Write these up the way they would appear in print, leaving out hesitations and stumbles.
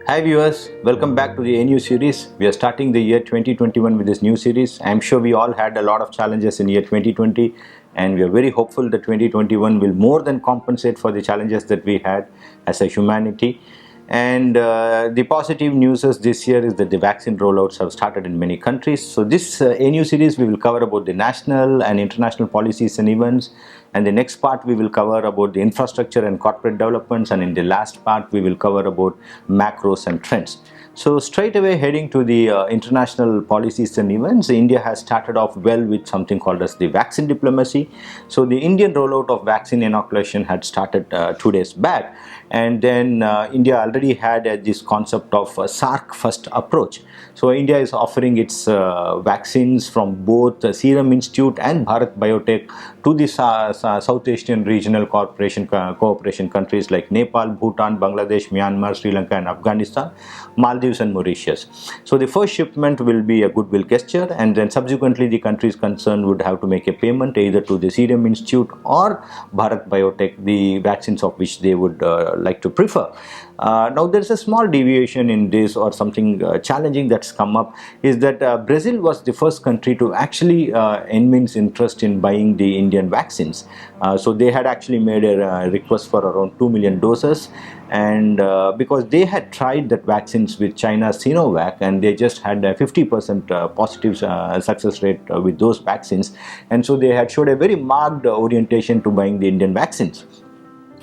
Hi viewers, welcome back to the NU series. We are starting the year 2021 with this new series. I'm sure we all had a lot of challenges in year 2020 and we are very hopeful that 2021 will more than compensate for the challenges that we had as a humanity. And the positive news is this year is that the vaccine rollouts have started in many countries. So this NU series we will cover about the national and international policies and events, and the next part we will cover about the infrastructure and corporate developments, and in the last part we will cover about macros and trends. So straight away heading to the international policies and events, India has started off well with something called as the vaccine diplomacy. So the Indian rollout of vaccine inoculation had started 2 days back, and then India already had this concept of SARC first approach. So India is offering its vaccines from both the Serum Institute and Bharat Biotech to the South Asian regional cooperation countries like Nepal, Bhutan, Bangladesh, Myanmar, Sri Lanka and Afghanistan, Maldives and Mauritius. So the first shipment will be a goodwill gesture, and then subsequently the countries concerned would have to make a payment either to the Serum Institute or Bharat Biotech, the vaccines of which they would like to prefer. Now there is a small deviation in this, or something challenging that's come up, is that Brazil was the first country to actually evince interest in buying the Indian vaccines. So they had actually made a request for around 2 million doses, and because they had tried that vaccines with China's Sinovac and they just had a 50% positive success rate with those vaccines, and so they had showed a very marked orientation to buying the Indian vaccines.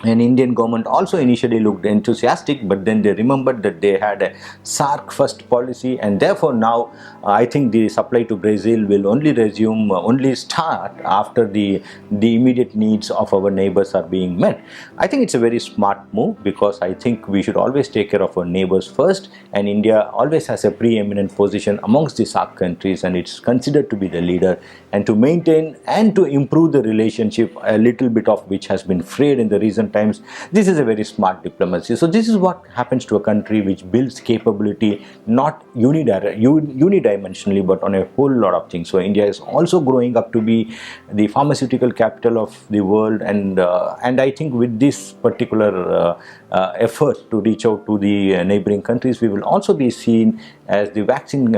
And Indian government also initially looked enthusiastic, but then they remembered that they had a SARC first policy, and therefore now I think the supply to Brazil will only start after the immediate needs of our neighbors are being met. I think it's a very smart move, because I think we should always take care of our neighbors first, and India always has a preeminent position amongst the SARC countries, and it's considered to be the leader, and to maintain and to improve the relationship, a little bit of which has been frayed in the recent times. This is a very smart diplomacy. So this is what happens to a country which builds capability not unidimensionally but on a whole lot of things. So India is also growing up to be the pharmaceutical capital of the world, and I think with this particular effort to reach out to the neighboring countries, we will also be seen as the vaccine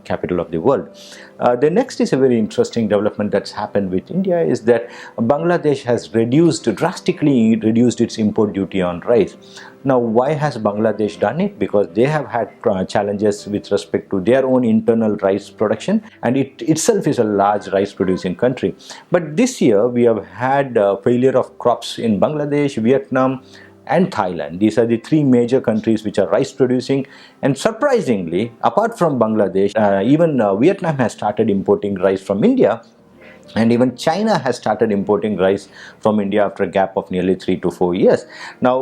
capital of the world. The next is a very interesting development that's happened with India, is that Bangladesh has drastically reduced its import duty on rice. Now, why has Bangladesh done it? Because they have had challenges with respect to their own internal rice production, and it itself is a large rice producing country. But this year we have had failure of crops in Bangladesh, Vietnam and Thailand. These are the three major countries which are rice producing, and surprisingly, apart from Bangladesh, even Vietnam has started importing rice from India, and even China has started importing rice from India after a gap of nearly 3 to 4 years. Now,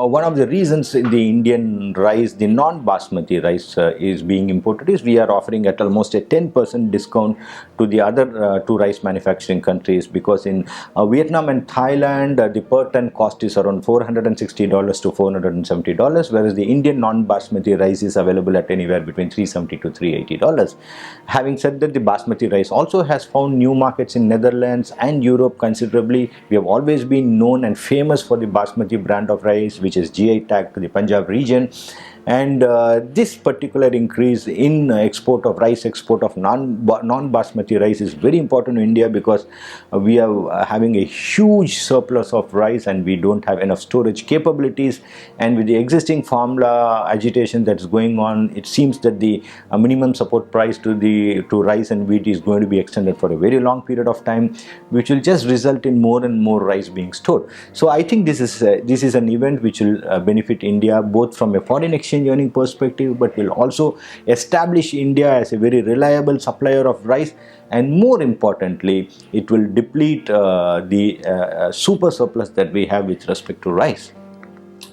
one of the reasons the Indian rice, the non-basmati rice is being imported, is we are offering at almost a 10% discount to the other two rice manufacturing countries, because in Vietnam and Thailand, the per ton cost is around $460 to $470, whereas the Indian non-basmati rice is available at anywhere between $370 to $380. Having said that, the basmati rice also has found new markets in Netherlands and Europe considerably. We have always been known and famous for the basmati brand of rice, which is GI tag to the Punjab region. And this particular increase in export of rice, export of non-basmati rice, is very important to India, because we are having a huge surplus of rice and we don't have enough storage capabilities. And with the existing formula agitation that's going on, it seems that the minimum support price to rice and wheat is going to be extended for a very long period of time, which will just result in more and more rice being stored. So I think this is an event which will benefit India both from a foreign exchange earning perspective, but will also establish India as a very reliable supplier of rice, and more importantly, it will deplete the super surplus that we have with respect to rice.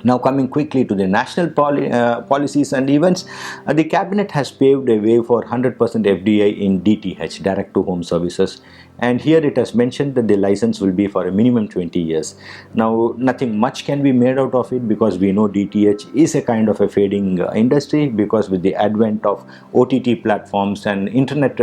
Now, coming quickly to the national policies and events, the cabinet has paved a way for 100% FDI in DTH, direct to home services, and here it has mentioned that the license will be for a minimum 20 years. Now nothing much can be made out of it, because we know DTH is a kind of a fading industry, because with the advent of OTT platforms and internet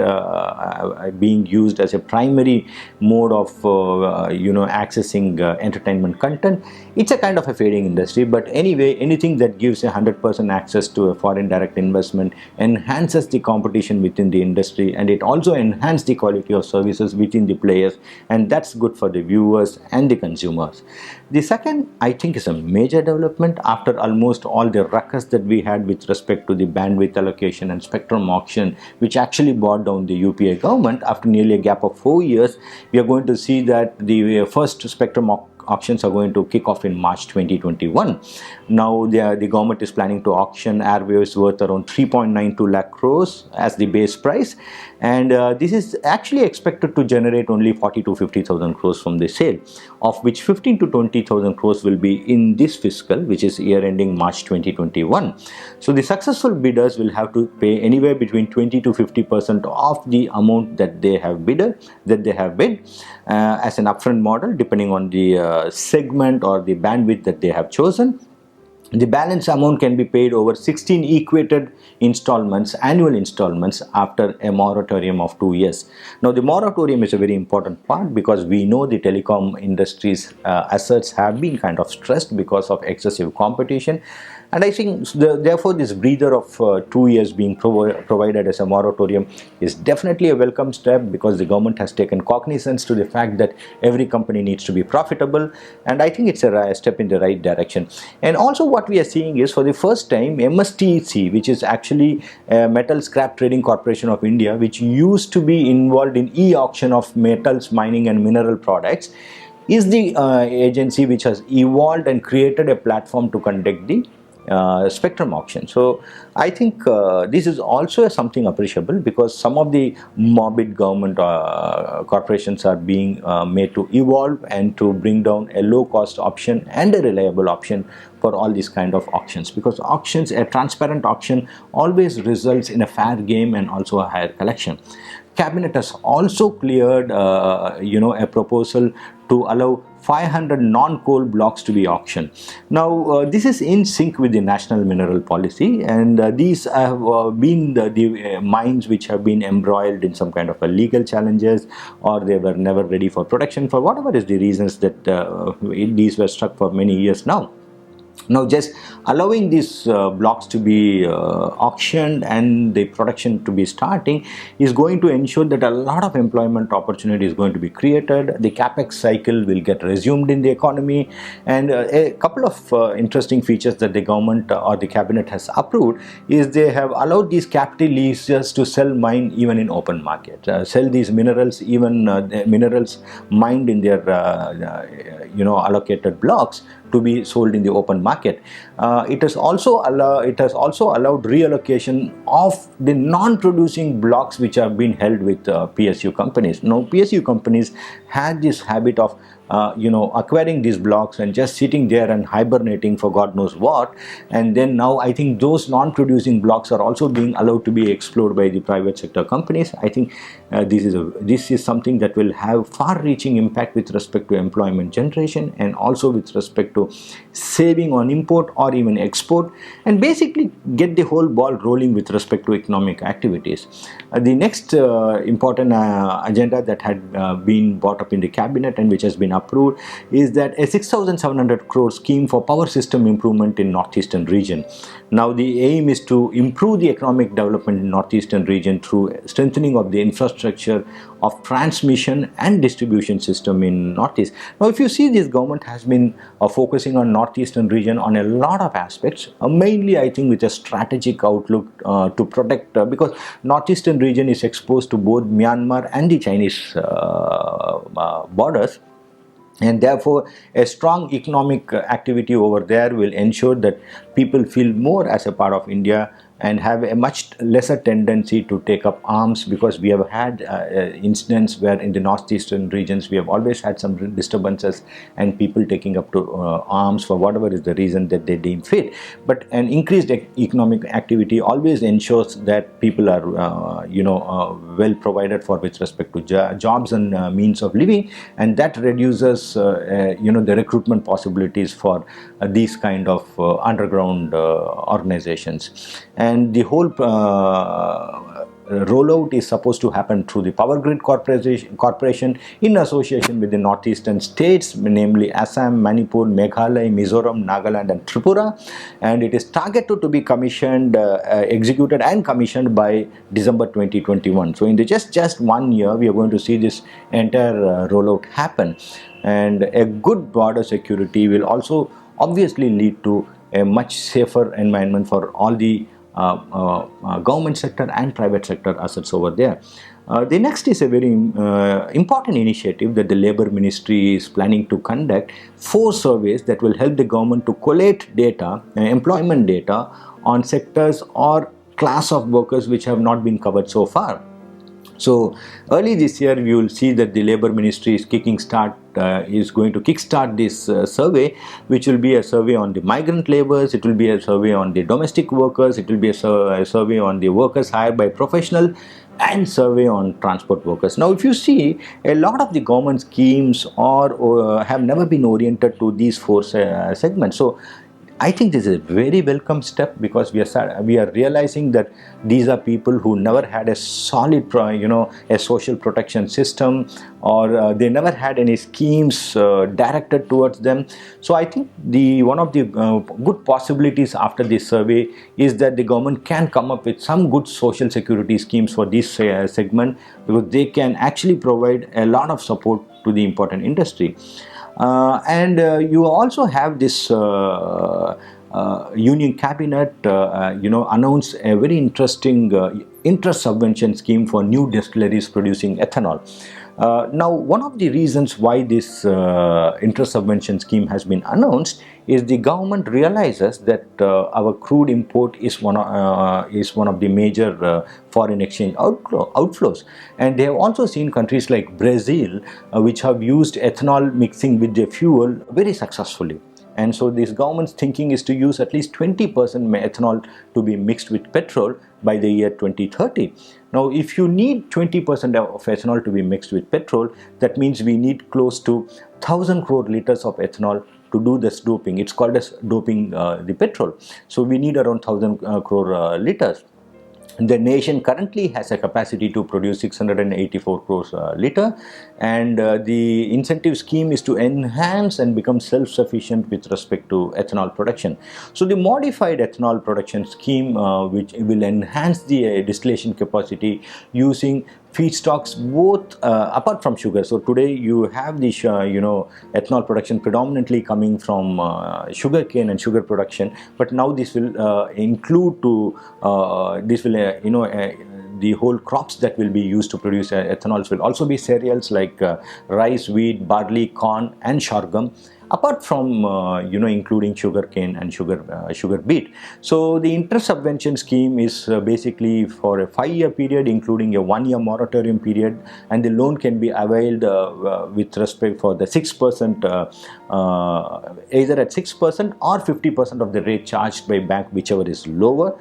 being used as a primary mode of accessing entertainment content, it's a kind of a fading industry. But anyway, anything that gives 100% access to a foreign direct investment enhances the competition within the industry, and it also enhances the quality of services within the players, and that's good for the viewers and the consumers. The second, I think, is a major development after almost all the ruckus that we had with respect to the bandwidth allocation and spectrum auction, which actually brought down the UPA government. After nearly a gap of 4 years, we are going to see that the first spectrum auctions are going to kick off in March 2021. Now the government is planning to auction airwaves worth around 3.92 lakh crores as the base price, and this is actually expected to generate only 40 to 50,000 crores from the sale, of which 15 to 20,000 crores will be in this fiscal, which is year ending March 2021. So the successful bidders will have to pay anywhere between 20 to 50% of the amount that they have bid as an upfront model, depending on the segment or the bandwidth that they have chosen. The balance amount can be paid over 16 equated installments, annual installments, after a moratorium of 2 years. Now the moratorium is a very important part, because we know the telecom industry's assets have been kind of stressed because of excessive competition. And I think therefore this breather of 2 years being provided as a moratorium is definitely a welcome step, because the government has taken cognizance to the fact that every company needs to be profitable, and I think it's a step in the right direction. And also what we are seeing is, for the first time, MSTC, which is actually Metal Scrap Trading Corporation of India, which used to be involved in e-auction of metals, mining and mineral products, is the agency which has evolved and created a platform to conduct the spectrum auction. So I think this is also something appreciable, because some of the morbid government corporations are being made to evolve and to bring down a low cost option and a reliable option for all these kind of auctions, because auctions, a transparent auction, always results in a fair game and also a higher collection. Cabinet has also cleared a proposal to allow 500 non-coal blocks to be auctioned. Now this is in sync with the national mineral policy, and these have been the mines which have been embroiled in some kind of a legal challenges, or they were never ready for production, for whatever is the reasons that these were stuck for many years now. Now just allowing these blocks to be auctioned and the production to be starting is going to ensure that a lot of employment opportunity is going to be created. The capex cycle will get resumed in the economy, and a couple of interesting features that the government or the cabinet has approved is they have allowed these capital leases to sell mine even in open market, sell these minerals, even minerals mined in their allocated blocks, to be sold in the open market. It has also allowed reallocation of the non-producing blocks which have been held with PSU companies. Now PSU companies had this habit of acquiring these blocks and just sitting there and hibernating for God knows what, and then now I think those non-producing blocks are also being allowed to be explored by the private sector companies. I think this is something that will have far-reaching impact with respect to employment generation, and also with respect to saving on import or even export, and basically get the whole ball rolling with respect to economic activities. The next important agenda that had been brought up in the cabinet and which has been approved is that a 6,700 crore scheme for power system improvement in northeastern region. Now the aim is to improve the economic development in northeastern region through strengthening of the infrastructure of transmission and distribution system in northeast. Now if you see, this government has been focusing on northeastern region on a lot of aspects, mainly I think with a strategic outlook to protect, because northeastern region is exposed to both Myanmar and the Chinese borders, and therefore a strong economic activity over there will ensure that people feel more as a part of India, and have a much lesser tendency to take up arms, because we have had incidents where in the northeastern regions we have always had some disturbances and people taking up to arms for whatever is the reason that they deem fit. But an increased economic activity always ensures that people are well provided for with respect to jobs and means of living, and that reduces the recruitment possibilities for these kind of underground organizations. And the whole rollout is supposed to happen through the Power Grid Corporation in association with the northeastern states, namely Assam, Manipur, Meghalaya, Mizoram, Nagaland and Tripura, and it is targeted to be commissioned, executed and commissioned by December 2021. So in the just 1 year we are going to see this entire rollout happen, and a good border security will also obviously lead to a much safer environment for all the government sector and private sector assets over there. The next is a very important initiative that the Labour Ministry is planning to conduct 4 surveys that will help the government to collate data, employment data on sectors or class of workers which have not been covered so far. So early this year, we will see that the Labour Ministry is going to kickstart this survey, which will be a survey on the migrant labourers, it will be a survey on the domestic workers, it will be a survey on the workers hired by professional, and survey on transport workers. Now, if you see, a lot of the government schemes have never been oriented to these 4 segments. So I think this is a very welcome step, because we are realizing that these are people who never had a solid, a social protection system, or they never had any schemes directed towards them. So I think one of the good possibilities after this survey is that the government can come up with some good social security schemes for this segment, because they can actually provide a lot of support to the important industry. You also have this Union Cabinet announced a very interesting interest subvention scheme for new distilleries producing ethanol. Now, one of the reasons why this interest subvention scheme has been announced is the government realizes that our crude import is one of the major foreign exchange outflows, and they have also seen countries like Brazil, which have used ethanol mixing with their fuel very successfully. And so this government's thinking is to use at least 20% ethanol to be mixed with petrol by the year 2030. Now, if you need 20% of ethanol to be mixed with petrol, that means we need close to 1,000 crore liters of ethanol to do this doping. It's called as doping the petrol. So we need around 1,000 crore liters. The nation currently has a capacity to produce 684 crores liter, and the incentive scheme is to enhance and become self-sufficient with respect to ethanol production. So the modified ethanol production scheme, which will enhance the distillation capacity using feedstocks both apart from sugar. So today you have the ethanol production predominantly coming from sugar cane and sugar production, but now this will include the whole crops that will be used to produce ethanols will also be cereals like rice, wheat, barley, corn and sorghum, apart from including sugar cane and sugar beet. So the interest subvention scheme is basically for a 5-year period, including a 1-year moratorium period, and the loan can be availed with respect for the 6%, either at 6% or 50% of the rate charged by bank, whichever is lower.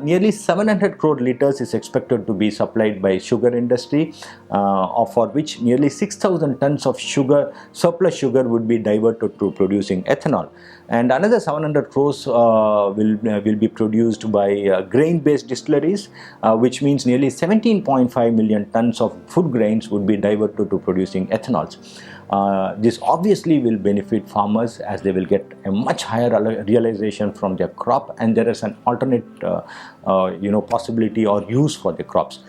Nearly 700 crore liters is expected to be supplied by sugar industry, for which nearly 6,000 tons of surplus sugar would be diverted to producing ethanol, and another 700 crores will be produced by grain-based distilleries, which means nearly 17.5 million tons of food grains would be diverted to producing ethanols. This obviously will benefit farmers, as they will get a much higher realization from their crop, and there is an alternate possibility or use for the crops.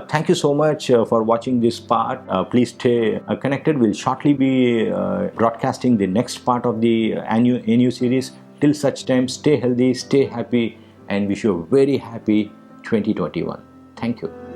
Thank you so much for watching this part. Please stay connected. We'll shortly be broadcasting the next part of the NU series. Till such time, stay healthy, stay happy, and wish you a very happy 2021. Thank you.